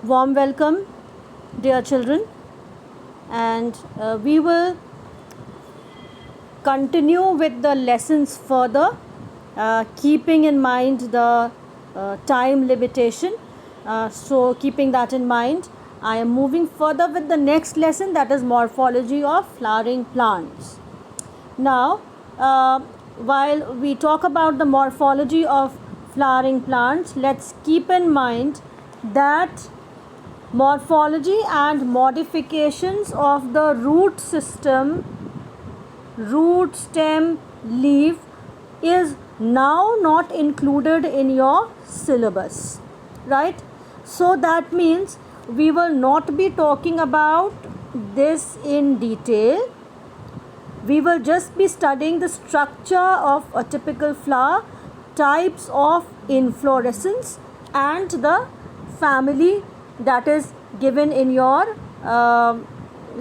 Warm welcome, dear children, and we will continue with the lessons further, keeping in mind the time limitation. So, keeping that in mind, I am moving further with the next lesson, that is morphology of flowering plants. Now, while we talk about the morphology of flowering plants, let's keep in mind that morphology and modifications of the root system, root, stem, leaf is now not included in your syllabus, right? So that means we will not be talking about this in detail. We will just be studying the structure of a typical flower, types of inflorescence, and the family that is given in your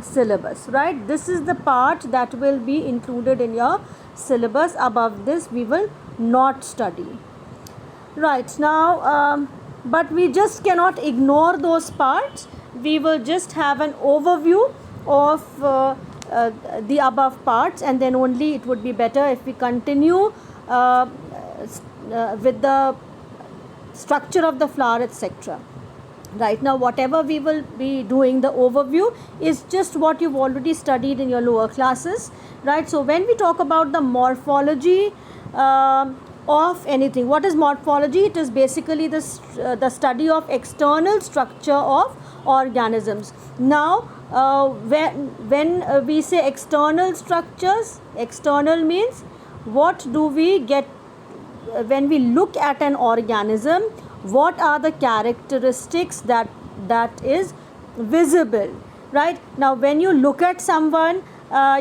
syllabus, right? This is the part that will be included in your syllabus. Above this we will not study, right? Now but we just cannot ignore those parts. We will just have an overview of the above parts, and then only it would be better if we continue with the structure of the flower, etc. Right now, whatever we will be doing, the overview is just what you've already studied in your lower classes, right? So when we talk about the morphology of anything, what is morphology? It is basically the study of external structure of organisms. Now when we say external structures, external means what do we get when we look at an organism? What are the characteristics that is visible, right? Now when you look at someone,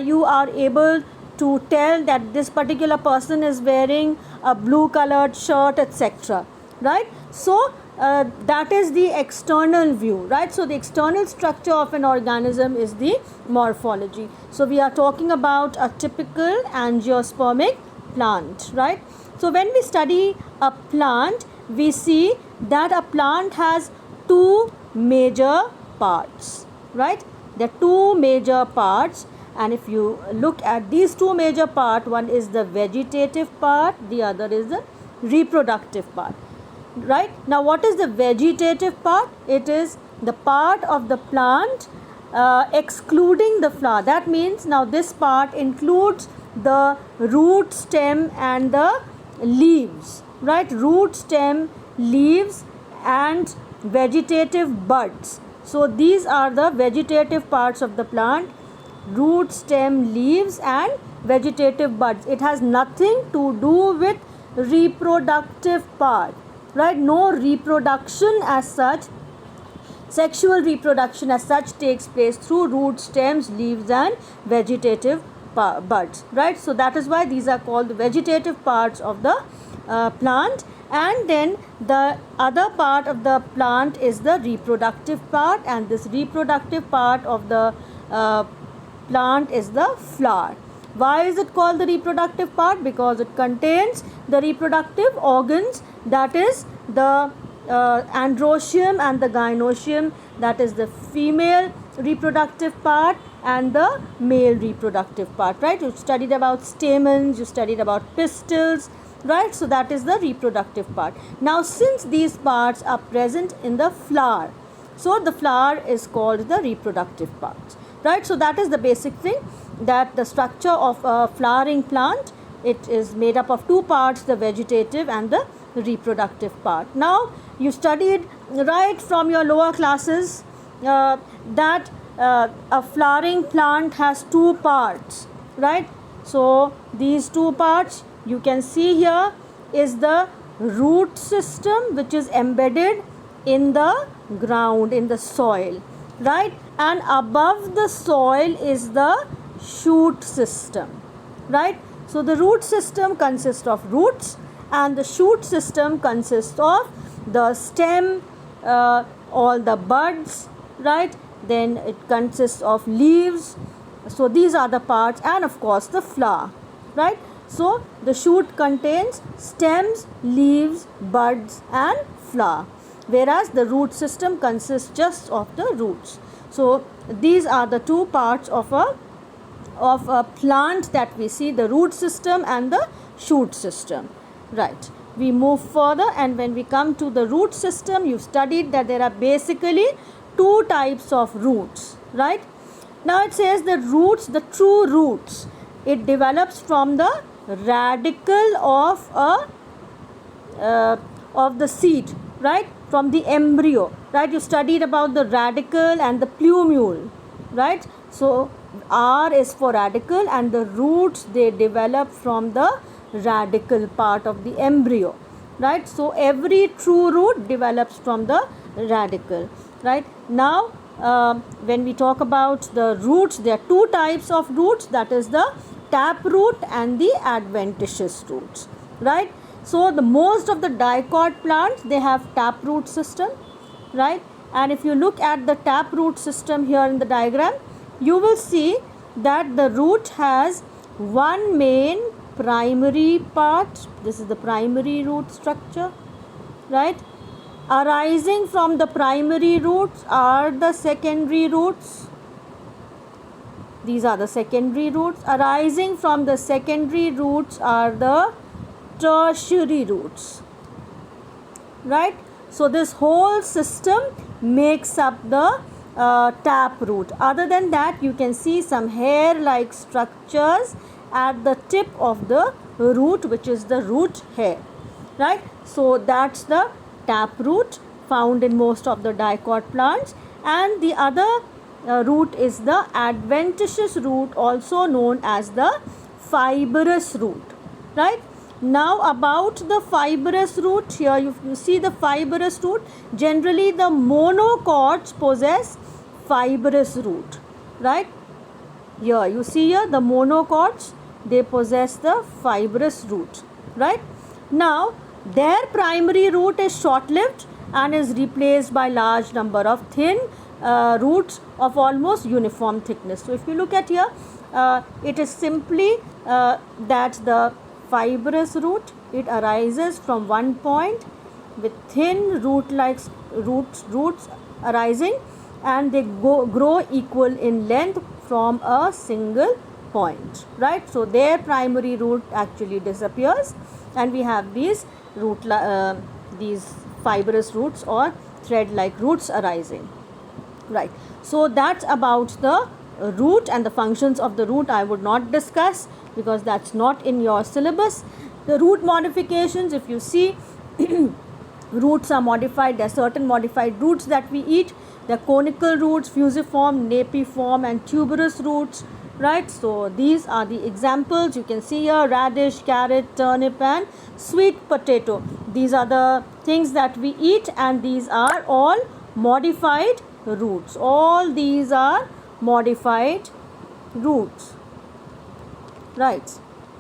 you are able to tell that this particular person is wearing a blue colored shirt, etc., right? So that is the external view, right? So the external structure of an organism is the morphology. So we are talking about a typical angiospermic plant, right? So when we study a plant, we see that a plant has two major parts, right? There are two major parts, and if you look at these two major parts, one is the vegetative part, the other is the reproductive part, right? Now what is the vegetative part? It is the part of the plant excluding the flower. That means now this part includes the root, stem, and the leaves, right? Root, stem, leaves, and vegetative buds. So these are the vegetative parts of the plant: root, stem, leaves, and vegetative buds. It has nothing to do with reproductive part, right? No reproduction as such, sexual reproduction as such takes place through root, stems, leaves, and vegetative buds, right? So that is why these are called the vegetative parts of the plant. And then the other part of the plant is the reproductive part, and this reproductive part of the plant is the flower. Why is it called the reproductive part? Because it contains the reproductive organs, that is the androecium and the gynoecium, that is the female reproductive part and the male reproductive part, right? You studied about stamens, you studied about pistils, right? So that is the reproductive part. Now since these parts are present in the flower, so the flower is called the reproductive part, right? So that is the basic thing, that the structure of a flowering plant, it is made up of two parts, the vegetative and the reproductive part. Now you studied right from your lower classes that a flowering plant has two parts, right? So these two parts you can see here is the root system, which is embedded in the ground, in the soil, right? And above the soil is the shoot system, right? So the root system consists of roots, and the shoot system consists of the stem, all the buds, right? Then it consists of leaves. So these are the parts, and of course the flower, right? So the shoot contains stems, leaves, buds, and flower. whereas the root system consists just of the roots. So these are the two parts of a plant that we see, the root system and the shoot system. Right, we move further, and when we come to the root system, you studied that there are basically two types of roots. Right, now it says the roots, the true roots, it develops from the radicle of the seed, right, from the embryo. Right, you studied about the radicle and the plumule. Right, so R is for radicle, and the roots, they develop from the radicle part of the embryo. Right, so every true root develops from the radicle. Right, now when we talk about the roots, there are two types of roots, that is the tap root and the adventitious roots. Right, so the most of the dicot plants, they have tap root system. Right, and if you look at the tap root system here in the diagram, you will see that the root has one main primary part. This is the primary root structure. Right, arising from the primary roots are the secondary roots. These are the secondary roots. Arising from the secondary roots are the tertiary roots. Right, so this whole system makes up the tap root. Other than that, you can see some hair like structures at the tip of the root, which is the root hair. Right, so that's the tap root found in most of the dicot plants. And the other root is the adventitious root, also known as the fibrous root. Right, now about the fibrous root, here you see the fibrous root. Generally the monocots possess fibrous root. Right, here you see here the monocots, they possess the fibrous root. Right, now their primary root is short-lived and is replaced by large number of thin roots of almost uniform thickness. So if you look at here, it is simply that the fibrous root, it arises from one point with thin root-like roots arising, and they grow equal in length from a single point. Right, so their primary root actually disappears, and we have these these fibrous roots or thread-like roots arising. Right, so that's about the root, and the functions of the root I would not discuss because that's not in your syllabus. The root modifications, if you see, roots are modified. There are certain modified roots that we eat. There are conical roots, fusiform, napiform, and tuberous roots. Right, so these are the examples. You can see here radish, carrot, turnip, and sweet potato. These are the things that we eat, and these are all modified roots. All these are modified roots. Right,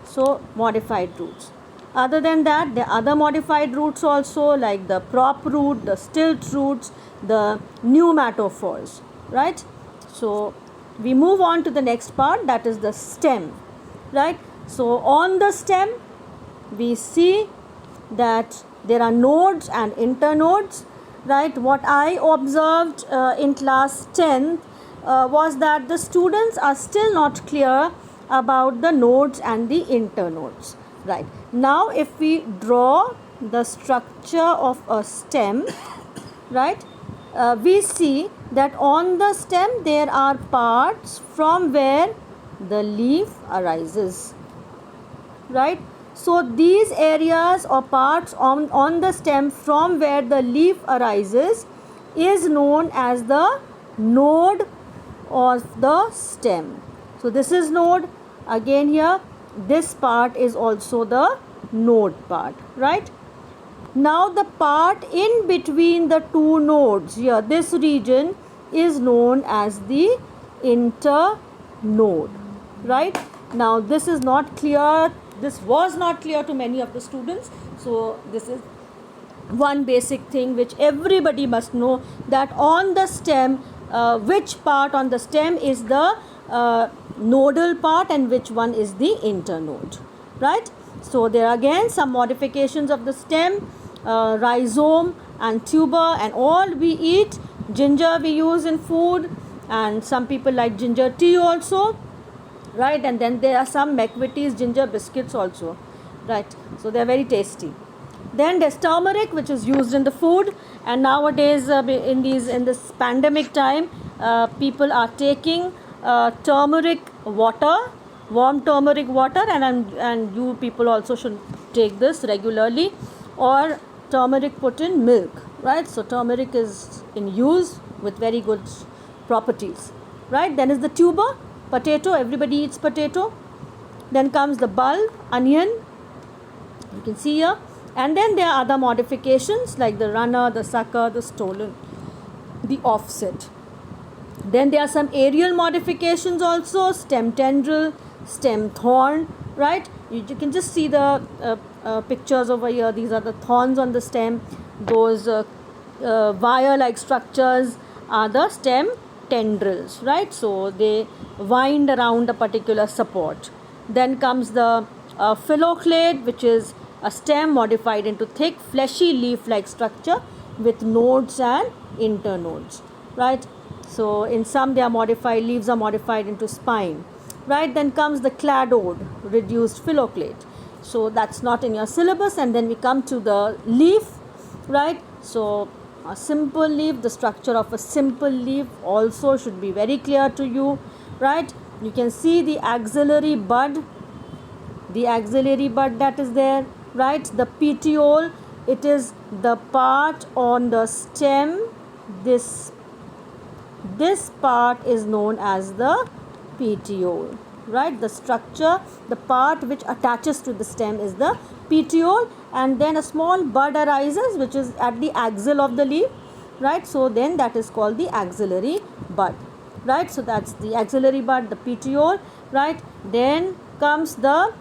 so modified roots. Other than that, there are other modified roots also, like the prop root, the stilt roots, the pneumatophores. Right, so we move on to the next part, that is the stem. Right, so on the stem we see that there are nodes and internodes. Right, what I observed in class 10 was that the students are still not clear about the nodes and the internodes. Right, now if we draw the structure of a stem, right, we see that on the stem there are parts from where the leaf arises. Right, so these areas or parts on the stem from where the leaf arises is known as the node of the stem. So this is node. Again here, this part is also the node part. Right, now the part in between the two nodes here, this region is known as the internode. Right, now this is not clear. This was not clear to many of the students. So this is one basic thing which everybody must know, that on the stem, which part on the stem is the nodal part and which one is the internode. Right, so there are again some modifications of the stem, rhizome and tuber, and all we eat. Ginger we use in food, and some people like ginger tea also, right? And then there are some McVitie's ginger biscuits also, right? So they are very tasty. Then there's turmeric, which is used in the food, and nowadays in this pandemic time, people are taking turmeric water, warm turmeric water, and you people also should take this regularly, or turmeric put in milk, right? So turmeric is in use with very good properties, right? Then is the tuber, potato. Everybody eats potato. Then comes the bulb, onion, you can see here. And then there are other modifications like the runner, the sucker, the stolen, the offset. Then there are some aerial modifications also, stem tendril, stem thorn, right? You can just see the pictures over here. These are the thorns on the stem. Those wire-like structures are the stem tendrils, right? So they wind around a particular support. Then comes the phylloclade, which is a stem modified into thick, fleshy leaf-like structure with nodes and internodes, right? So in some leaves are modified into spine, right? Then comes the cladode, reduced phylloclade. So that's not in your syllabus. And then we come to the leaf, right? So a simple leaf, the structure of a simple leaf also should be very clear to you, right? You can see the axillary bud that is there, right? The petiole, it is the part on the stem. This part is known as the petiole, right? The structure, the part which attaches to the stem is the petiole, and then a small bud arises which is at the axil of the leaf, right? So then that is called the axillary bud, right? So that's the axillary bud, the petiole, right? Then comes the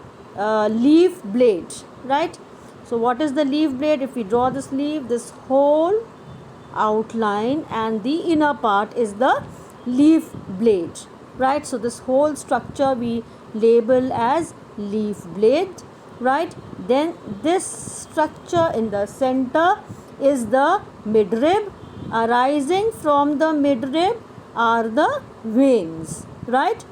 leaf blade, right? So what is the leaf blade? If we draw this leaf, this whole outline and the inner part is the leaf blade, right? So this whole structure we label as leaf blade, right? Then this structure in the center is the midrib. Arising from the midrib are the veins, right?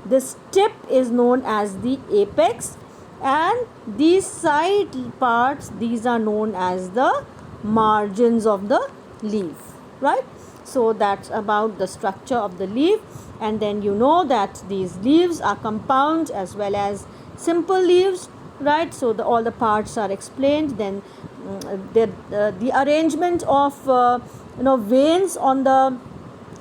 This tip is known as the apex, and these side parts, these are known as the margins of the leaf, right? So that's about the structure of the leaf. And then you know that these leaves are compound as well as simple leaves, right? So all the parts are explained. Then the arrangement of veins on the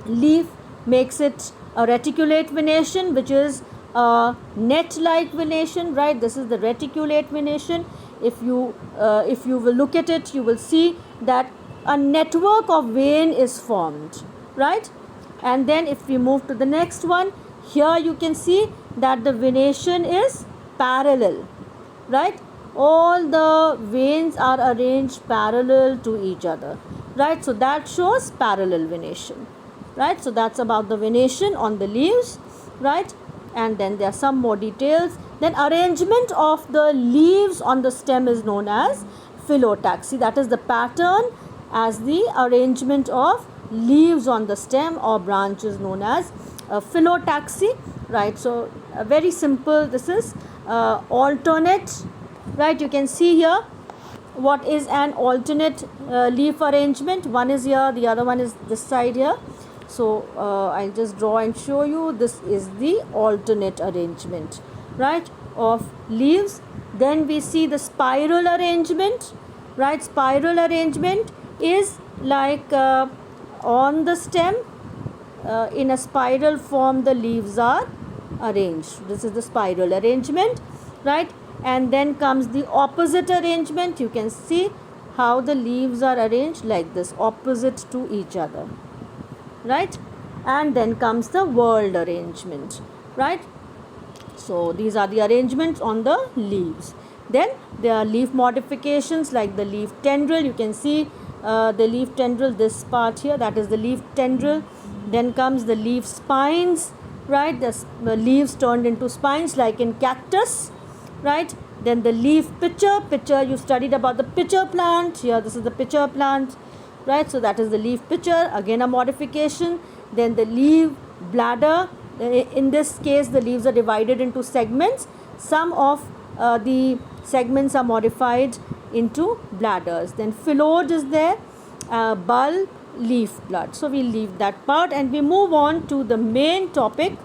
leaf makes it a reticulate venation, which is a net-like venation, right? This is the reticulate venation. If you will look at it, you will see that a network of vein is formed, right? And then if we move to the next one, here you can see that the venation is parallel, right? All the veins are arranged parallel to each other, right? So that shows parallel venation, right? So that's about the venation on the leaves, right? And then there are some more details. Then arrangement of the leaves on the stem is known as phyllotaxy. That is the pattern as the arrangement of leaves on the stem or branch is known as phyllotaxy, right? So very simple. This is alternate, right? You can see here what is an alternate leaf arrangement. One is here, the other one is this side here. So I'll just draw and show you. This is the alternate arrangement, right, of leaves. Then we see the spiral arrangement, right? Spiral arrangement is like on the stem in a spiral form the leaves are arranged. This is the spiral arrangement, right? And then comes the opposite arrangement. You can see how the leaves are arranged like this, opposite to each other, right? And then comes the whorled arrangement, right? So these are the arrangements on the leaves. Then there are leaf modifications like the leaf tendril. You can see the leaf tendril, this part here, that is the leaf tendril. Then comes the leaf spines, right? The leaves turned into spines like in cactus, right? Then the leaf pitcher, you studied about the pitcher plant. Here this is the pitcher plant, right? So that is the leaf pitcher, again a modification. Then the leaf bladder, in this case the leaves are divided into segments. Some of the segments are modified into bladders. Then phyllodes is there, bulb, leaf bud. So we leave that part and we move on to the main topic,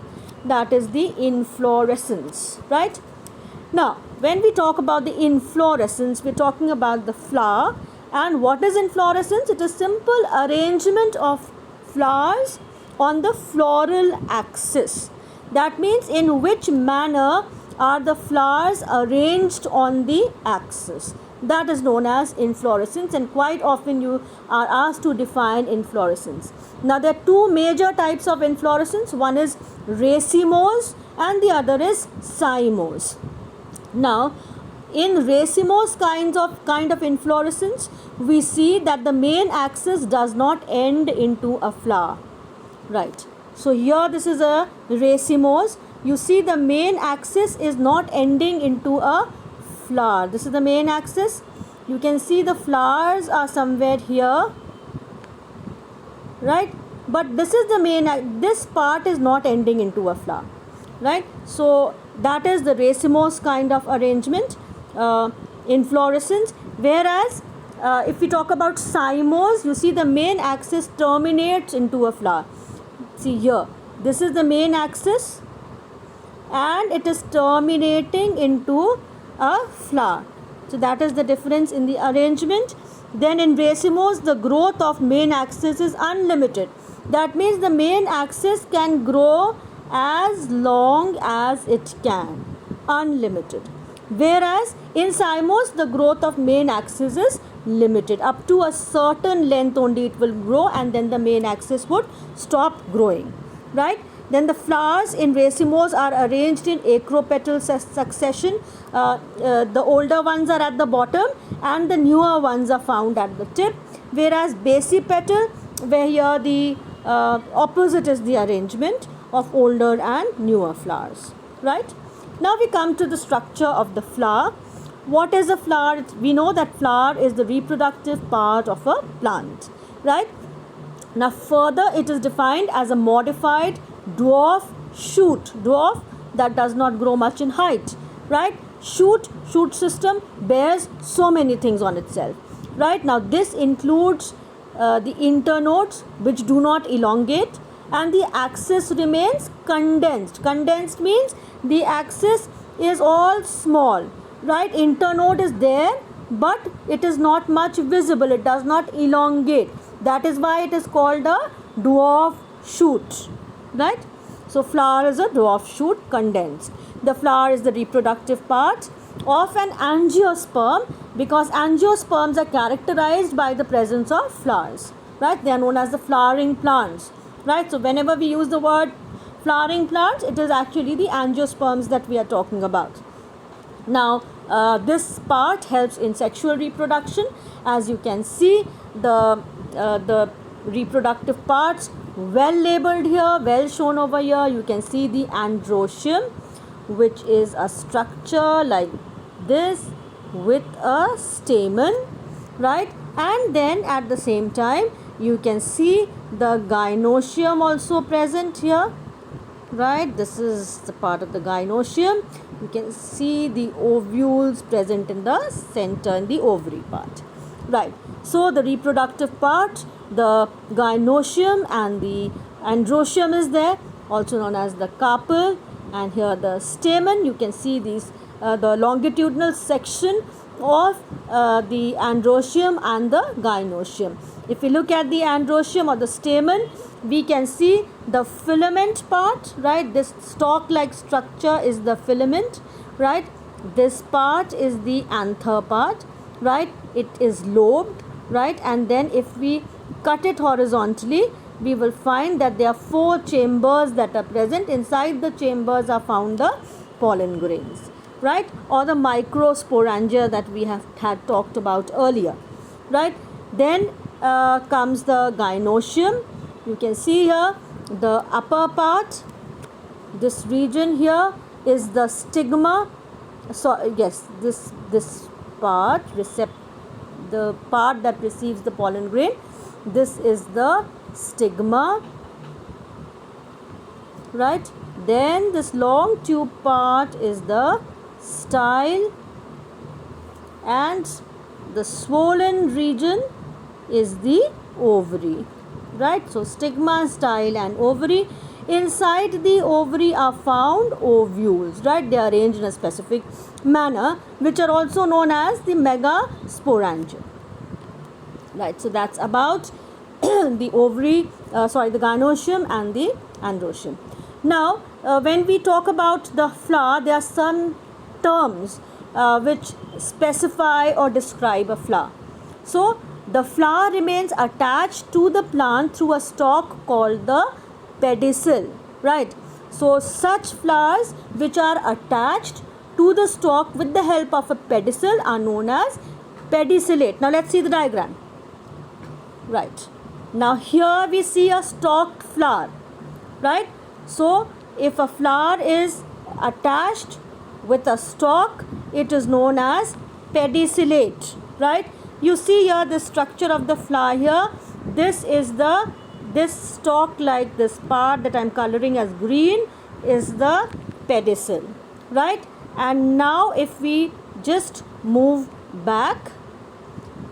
that is the inflorescence, right? Now when we talk about the inflorescence, we're talking about the flower. And what is inflorescence? It is simple arrangement of flowers on the floral axis. That means in which manner are the flowers arranged on the axis. That is known as inflorescence, and quite often you are asked to define inflorescence. Now there are two major types of inflorescence. One is racemose and the other is cymose. Now in racemose kind of inflorescence, we see that the main axis does not end into a flower, right? So here this is a racemose. You see the main axis is not ending into a flower. This is the main axis. You can see the flowers are somewhere here, right? But this is the main, this part is not ending into a flower, right? So that is the racemose kind of arrangement, inflorescence. Whereas if we talk about cymose, you see the main axis terminates into a flower. See here, this is the main axis and it is terminating into a flower. So that is the difference in the arrangement. Then in racemose, the growth of main axis is unlimited. That means the main axis can grow as long as it can, unlimited. Whereas in cymose, the growth of main axis is limited. Up to a certain length only it will grow, and then the main axis would stop growing, right? Then the flowers in racemose are arranged in acropetal succession. The older ones are at the bottom and the newer ones are found at the tip. Whereas basipetal, where here the opposite is the arrangement of older and newer flowers, right? Now we come to the structure of the flower. What is a flower? We know that flower is the reproductive part of a plant, right? Now further it is defined as a modified dwarf shoot. Dwarf, that does not grow much in height, right? Shoot system bears so many things on itself, right? Now this includes the internodes, which do not elongate, and the axis remains condensed. Condensed means the axis is all small, right? Internode is there, but it is not much visible. It does not elongate. That is why it is called a dwarf shoot, right? So flower is a dwarf shoot, condensed. The flower is the reproductive part of an angiosperm, because angiosperms are characterized by the presence of flowers, right? They are known as the flowering plants, right? So whenever we use the word flowering plants, it is actually the angiosperms that we are talking about. Now this part helps in sexual reproduction. As you can see, the reproductive parts well labeled here, well shown over here. You can see the androecium, which is a structure like this with a stamen, right? And then at the same time you can see the gynoecium also present here, right? This is the part of the gynoecium. You can see the ovules present in the center, in the ovary part, right? So the reproductive part, the gynoecium and the androecium is there, also known as the carpel, and here the stamen. You can see these the longitudinal section of the androecium and the gynoecium. If we look at the androecium or the stamen, we can see the filament part, right? This stalk like structure is the filament, right? This part is the anther part, right? It is lobed, right? And then if we cut it horizontally, we will find that there are 4 chambers that are present. Inside the chambers are found the pollen grains, right? Or the microsporangia that we had talked about earlier, right? Then comes the gynoecium. You can see here the upper part. This region here is the stigma. So yes, this part, the part that receives the pollen grain, This is the stigma, right? Then this long tube part is the style, and the swollen region is the ovary, right? So stigma, style, and ovary. Inside the ovary are found ovules, right? They are arranged in a specific manner, which are also known as the megasporangium, right? So that's about the ovary, the gynoecium and the androecium. Now, when we talk about the flower, there are some terms which specify or describe a flower. So, the flower remains attached to the plant through a stalk called the pedicel, right? So, such flowers which are attached to the stalk with the help of a pedicel are known as pedicellate. Now, let's see the diagram. Right. Now, here we see a stalked flower, right? So, if a flower is attached with a stalk, it is known as pedicellate, right? You see here the structure of the flower here. This is this stalk, like this part that I am coloring as green, is the pedicel, right? And now if we just move back,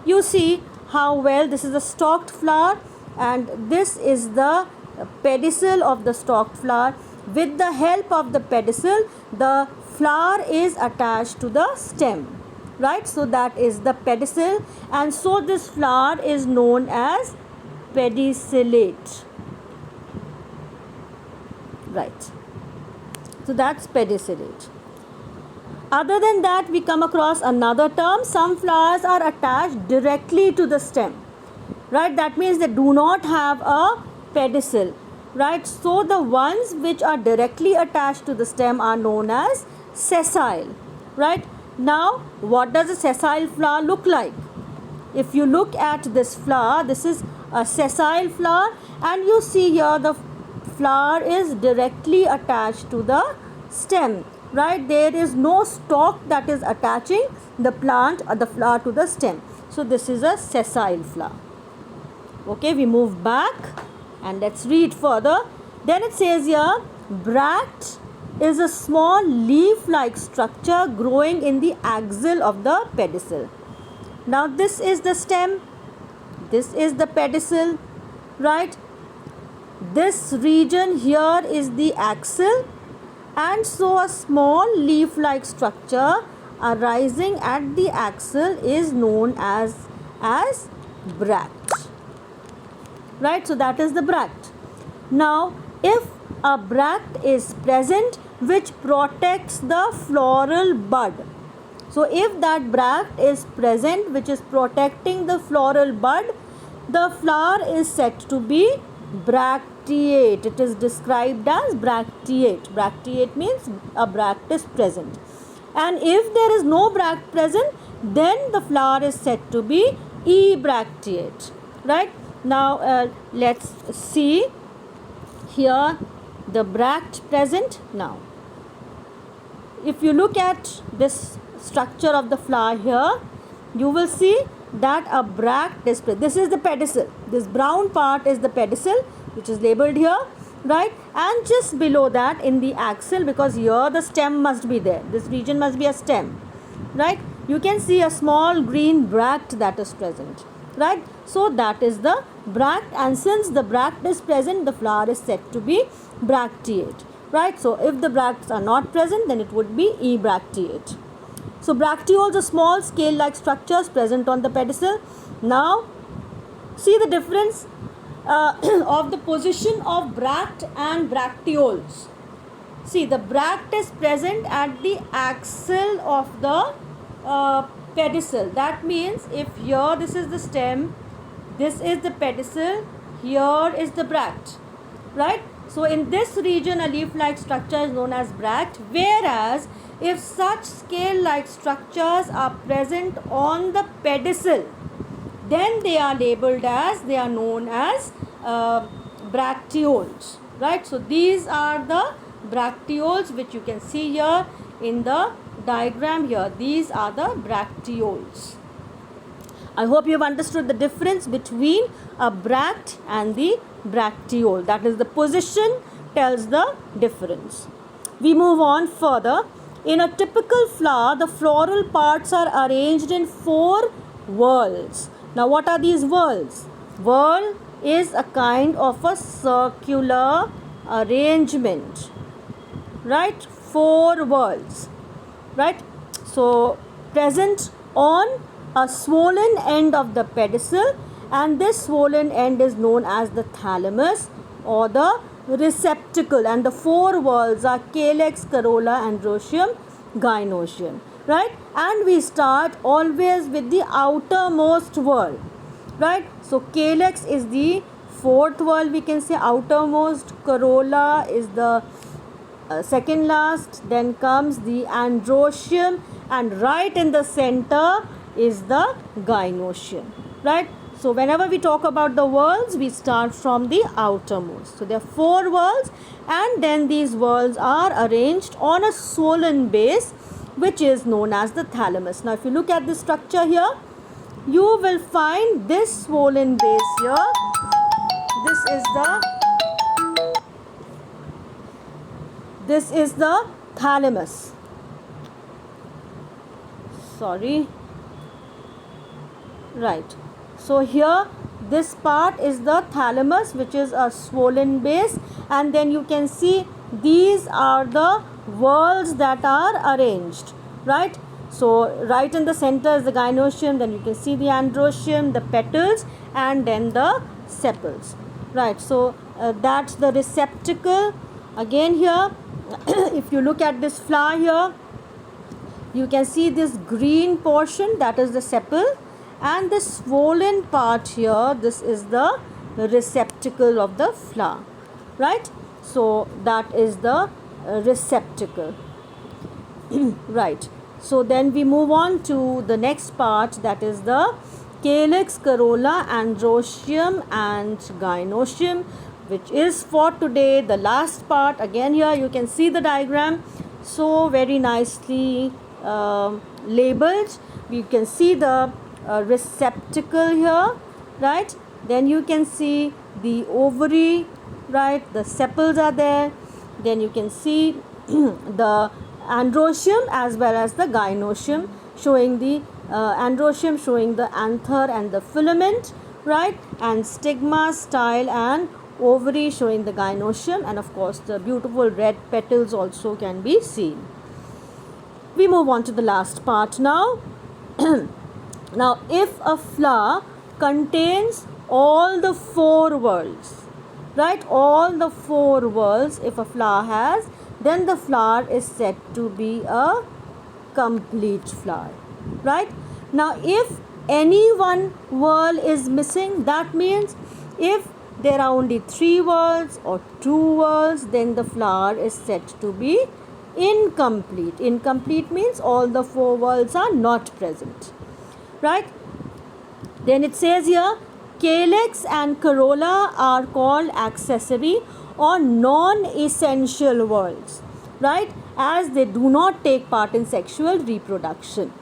you see how well this is a stalked flower, and this is the pedicel of the stalked flower. With the help of the pedicel, the flower is attached to the stem, right? So that is the pedicel, and so this flower is known as pedicellate, right? So that's pedicellate. Other than that, we come across another term. Some flowers are attached directly to the stem, right? That means they do not have a pedicel, right? So the ones which are directly attached to the stem are known as sessile, right? Now, what does a sessile flower look like? If you look at this flower, this is a sessile flower, and you see here the flower is directly attached to the stem, right? There is no stalk that is attaching the plant or the flower to the stem. So this is a sessile flower. Okay, we move back and let's read further. Then it says here, bract is a small leaf-like structure growing in the axil of the pedicel. Now this is the stem, this is the pedicel, right? This region here is the axil, and so a small leaf-like structure arising at the axil is known as bract, right? So that is the bract. Now, if a bract is present which protects the floral bud, so if that bract is present which is protecting the floral bud, the flower is said to be bracteate. It is described as bracteate. Bracteate means a bract is present. And if there is no bract present, then the flower is said to be ebracteate, right? Now let's see here the bract present. Now, if you look at this structure of the flower here, you will see that a bract is present. This is the pedicel. This brown part is the pedicel, which is labeled here, right? And just below that in the axil, because here the stem must be there, this region must be a stem, right? You can see a small green bract that is present, right? So that is the bract, and since the bract is present, the flower is said to be bracteate, right? So if the bracts are not present, then it would be ebracteate. So bracteoles are small scale-like structures present on the pedicel. Now, see the difference of the position of bract and bracteoles. See, the bract is present at the axil of the pedicel. That means if here this is the stem, this is the pedicel, here is the bract, right? So in this region, a leaf-like structure is known as bract, whereas if such scale-like structures are present on the pedicel, then they are known as bracteoles, right? So these are the bracteoles which you can see here in the diagram here. These are the bracteoles. I hope you have understood the difference between a bract and the bracteole. That is, the position tells the difference. We move on further. In a typical flower, the floral parts are arranged in 4 whorls. Now, what are these whorls? Whorl is a kind of a circular arrangement, right? 4 whorls, right? So, present on a swollen end of the pedicel, and this swollen end is known as the thalamus or the receptacle, and the 4 whorls are calyx, corolla, androecium, gynoecium, right? And we start always with the outermost whorl, right? So calyx is the 4th whorl, we can say, outermost. Corolla is the second last. Then comes the androecium, and right in the center is the gynoecium, right? So whenever we talk about the whorls, we start from the outermost. So there are 4 whorls, and then these whorls are arranged on a swollen base, which is known as the thalamus. Now if you look at the structure here, you will find this swollen base here. This is the thalamus. Sorry. Right. So here this part is the thalamus, which is a swollen base, and then you can see these are the whorls that are arranged, right? So right in the center is the gynoecium, then you can see the androecium, the petals, and then the sepals, right? So that's the receptacle. Again here, if you look at this flower here, you can see this green portion, that is the sepal, and the swollen part here, this is the receptacle of the flower, right? So that is the receptacle. Right. So then we move on to the next part, that is the calyx, corolla, androecium, and gynoecium, which is for today the last part. Again here you can see the diagram, so very nicely labeled. You can see the receptacle here, right? Then you can see the ovary, right? The sepals are there. Then you can see the androecium as well as the gynoecium, showing the androecium showing the anther and the filament, right? And stigma, style, and ovary showing the gynoecium, and of course the beautiful red petals also can be seen. We move on to the last part now. Now, if a flower contains all the 4 whorls, right? All the 4 whorls, if a flower has, then the flower is said to be a complete flower, right? Now, if any one whorl is missing, that means if there are only 3 whorls or 2 whorls, then the flower is said to be incomplete. Incomplete means all the 4 whorls are not present, right? Then it says here, calyx and corolla are called accessory or non-essential whorls, right? As they do not take part in sexual reproduction.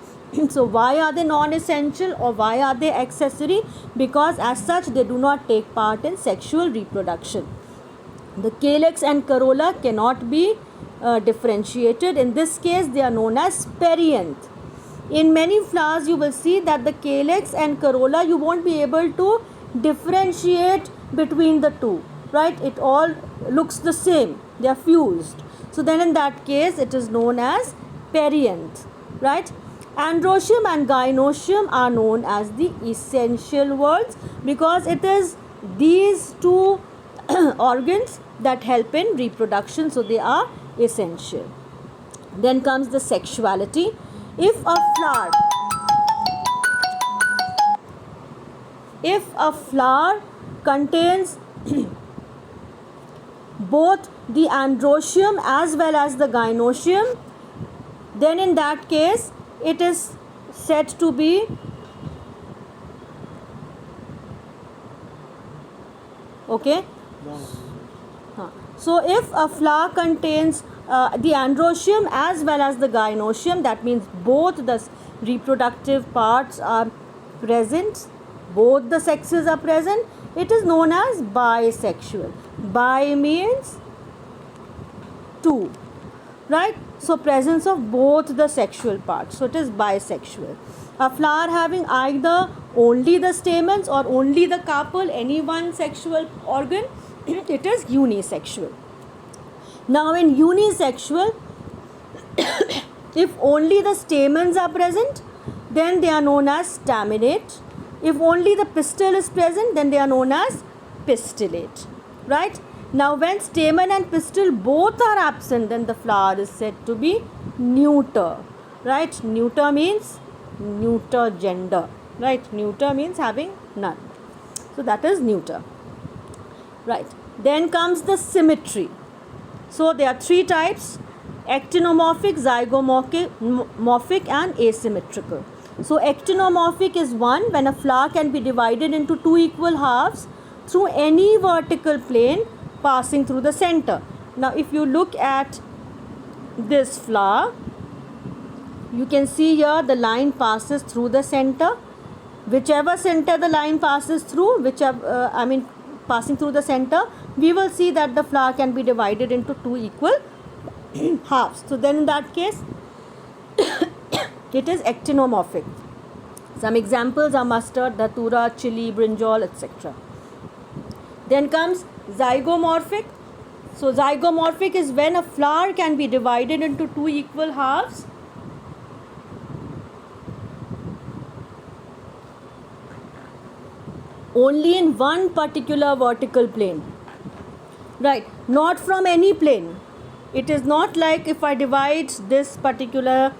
So why are they non-essential or why are they accessory? Because as such they do not take part in sexual reproduction. The calyx and corolla cannot be differentiated. In this case they are known as perianth. In many flowers you will see that the calyx and corolla, you won't be able to differentiate between the two, right? It all looks the same, they are fused. So then in that case it is known as perianth, right? Androecium and gynoecium are known as the essential whorls because it is these two organs that help in reproduction, so they are essential. Then comes the sexuality. If a flower contains both the androecium as well as the gynoecium, then in that case it is said to be okay. So if a flower contains the androecium as well as the gynoecium, that means both the reproductive parts are present, both the sexes are present, it is known as bisexual. Bi means two, right? So presence of both the sexual parts, so it is bisexual. A flower having either only the stamens or only the carpel, any one sexual organ, it is unisexual. Now in unisexual, if only the stamens are present, then they are known as staminate. If only the pistil is present, then they are known as pistillate, right? Now when stamen and pistil both are absent, then the flower is said to be neuter, right? Neuter means neuter gender, right? Neuter means having none. So that is neuter, right? Then comes the symmetry. So there are three types: actinomorphic, zygomorphic and asymmetrical. So actinomorphic is one when a flower can be divided into two equal halves through any vertical plane passing through the center. Now if you look at this flower, you can see here the line passes through the center. Whichever center the line passes through, passing through the center, we will see that the flower can be divided into two equal halves. So then in that case, it is actinomorphic. Some examples are mustard, datura, chili, brinjal, etc. Then comes zygomorphic. So zygomorphic is when a flower can be divided into two equal halves only in one particular vertical plane, right? Not from any plane. It is not like if I divide this particular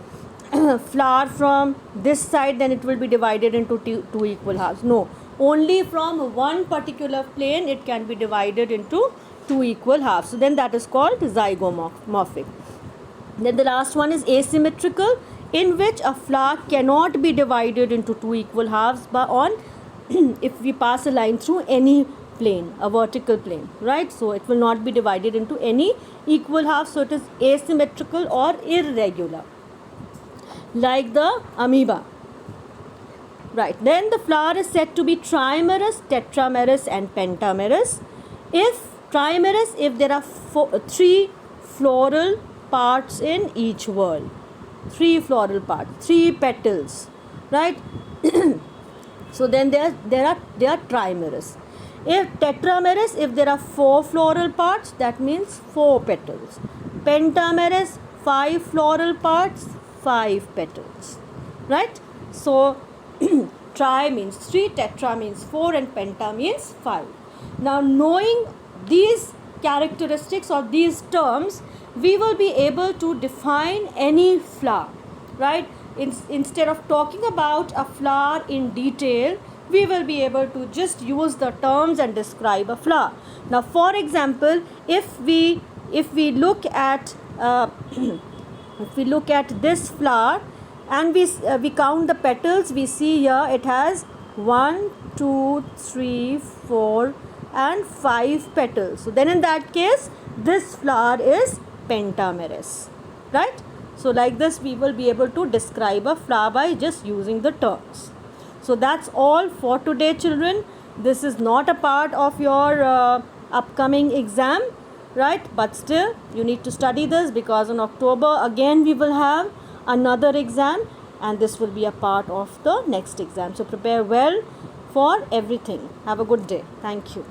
flower from this side, then it will be divided into two equal halves. No, only from one particular plane it can be divided into two equal halves. So then that is called zygomorphic. Then the last one is asymmetrical, in which a flower cannot be divided into two equal halves if we pass a line through any plane, a vertical plane, right? So it will not be divided into any equal half, so it is asymmetrical or irregular, like the amoeba, right? Then the flower is said to be trimerous, tetramerous and pentamerous. If trimerous, if there are three floral parts in each whorl, three floral parts, three petals, right? So then they are trimerous. If tetramerous, if there are four floral parts, that means four petals. Pentamerous, five floral parts, five petals, right? So tri means three, tetra means four, and penta means five. Now knowing these characteristics or these terms, we will be able to define any flower, right? Instead of talking about a flower in detail, we will be able to just use the terms and describe a flower. Now for example, if we look at if we look at this flower and we count the petals, we see here it has 1, 2, 3, 4 and 5 petals. So then in that case, this flower is pentamerous, right? So like this, we will be able to describe a flower by just using the terms. So that's all for today, children. This is not a part of your upcoming exam, right? But still, you need to study this, because in October again we will have another exam, and this will be a part of the next exam. So prepare well for everything. Have a good day. Thank you.